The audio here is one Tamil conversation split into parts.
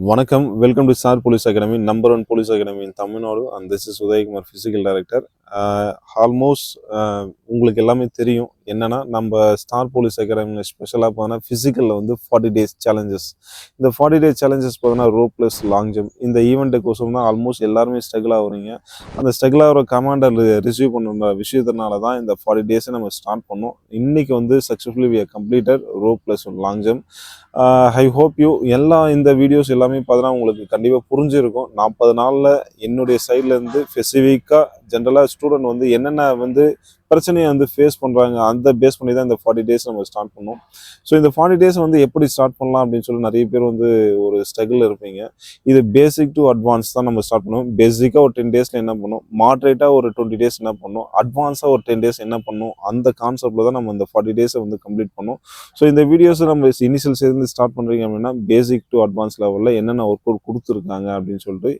Vanakkam, welcome to Star Police Academy, number one police academy in Tamil Nadu, and this is Uday Kumar, physical director. Almost உங்களுக்கு எல்லாமே தெரியும் என்னன்னா நம்ம ஸ்டார் போலீஸ் அகாடமியில் ஸ்பெஷலாக பார்த்தோன்னா ஃபிசிக்கலில் வந்து 40 days சேலஞ்சஸ். இந்த 40 days சேலஞ்சஸ் பார்த்தோன்னா ரோப் ப்ளஸ் லாங் ஜம்ப் இந்த ஈவெண்ட்டுக்கோசம் தான் ஆல்மோஸ்ட் எல்லாருமே ஸ்ட்ரகிள் ஆகுறீங்க. அந்த ஸ்ட்ரகிள் ஆகிற கமாண்டர் ரிசீவ் பண்ணுற விஷயத்தினால தான் இந்த 40 days நம்ம ஸ்டார்ட் பண்ணோம். இன்றைக்கி வந்து successfully we completed rope plus long jump. I hope you இந்த வீடியோஸ் எல்லாமே பார்த்தோன்னா உங்களுக்கு கண்டிப்பாக புரிஞ்சிருக்கும். 40 நாளில் என்னுடைய சைட்லேருந்து ஸ்பெசிஃபிக்காக ஜென்ரலாக ஸ்டூடெண்ட் வந்து என்னென்ன வந்து பிரச்சனையை வந்து ஃபேஸ் பண்ணுறாங்க அந்த பேஸ் பண்ணி தான் இந்த 40 days நம்ம ஸ்டார்ட் பண்ணோம். ஸோ இந்த 40 days வந்து எப்படி ஸ்டார்ட் பண்ணலாம் அப்படின்னு சொல்லி நிறைய பேர் வந்து ஒரு ஸ்ட்ரகிள் இருப்பீங்க. இது பேசிக் டு அட்வான்ஸ் தான் நம்ம ஸ்டார்ட் பண்ணுவோம். பேசிக்காக ஒரு 10 days என்ன பண்ணணும், மாட்ரேட்டாக ஒரு 20 days என்ன பண்ணணும், அட்வான்ஸாக ஒரு 10 days என்ன பண்ணணும், அந்த கான்செப்டில் தான் நம்ம இந்த 40 days வந்து கம்ப்ளீட் பண்ணோம். ஸோ இந்த வீடியோஸை நம்ம இனிஷியல் சேர்ந்து ஸ்டார்ட் பண்ணுறீங்க அப்படின்னா பேசிக் டு அட்வான்ஸ் லெவலில் என்னென்ன ஒர்க் அவுட் கொடுத்துருக்காங்க அப்படின்னு சொல்லிட்டு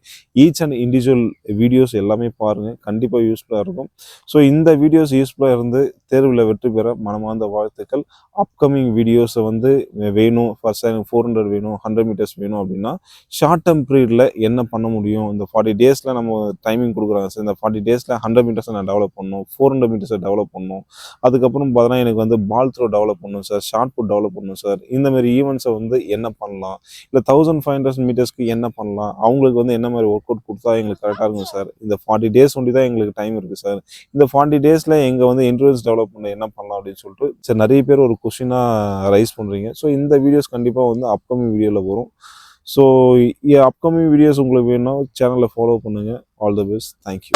ஈச் அண்ட் இண்டிவிஜுவல் வீடியோஸ் எல்லாமே பாருங்கள், கண்டிப்பாக யூஸ்ஃபுல்லாக இருக்கும். ஸோ இந்த வீடியோஸ் யூஸ்ஃபுல்லாக இருந்து தேர்வில் வெற்றி பெற மனமார்ந்த வாழ்த்துக்கள். அப்கமிங் வீடியோஸை வந்து வேணும், ஃபர்ஸ்ட் 400 வேணும், 100 meters வேணும் அப்படின்னா ஷார்ட் டேர்ம் பீரியடில் என்ன பண்ண முடியும், இந்த 40 days நம்ம டைமிங் கொடுக்குறாங்க சார், இந்த 40 days 100 meters நான் டெவலப் பண்ணணும், 400 meters டெவலப் பண்ணணும், அதுக்கப்புறம் பார்த்தீங்கன்னா எனக்கு வந்து பால் த்ரோ டெவலப் பண்ணணும் சார், ஷார்ட் புட் டெவலப் பண்ணணும் சார், இந்தமாதிரி ஈவெண்ட்ஸை வந்து என்ன பண்ணலாம், இல்லை 1500 meters என்ன பண்ணலாம், அவங்களுக்கு வந்து என்ன மாதிரி ஒர்க் அவுட் கொடுத்தா எங்களுக்கு கரெக்டாக இருக்கும் சார், இந்த 40 days ஒண்டி தான் எங்களுக்கு டைம் இருக்குது சார், இந்த 40 days எங்கே வந்து இன்ஃப்ளூயன்ஸ் டெவலப் பண்ண என்ன பண்ணலாம் அப்படின்னு சொல்லிட்டு சரி நிறைய பேர் ஒரு கொஸ்டினாக ரைஸ் பண்ணுறீங்க. ஸோ இந்த வீடியோஸ் கண்டிப்பாக வந்து அப்கமிங் வீடியோவில் வரும். ஸோ அப்கமிங் வீடியோஸ் உங்களுக்கு வேணும்னா சேனலை ஃபாலோ பண்ணுங்கள். All the best. தேங்க்யூ.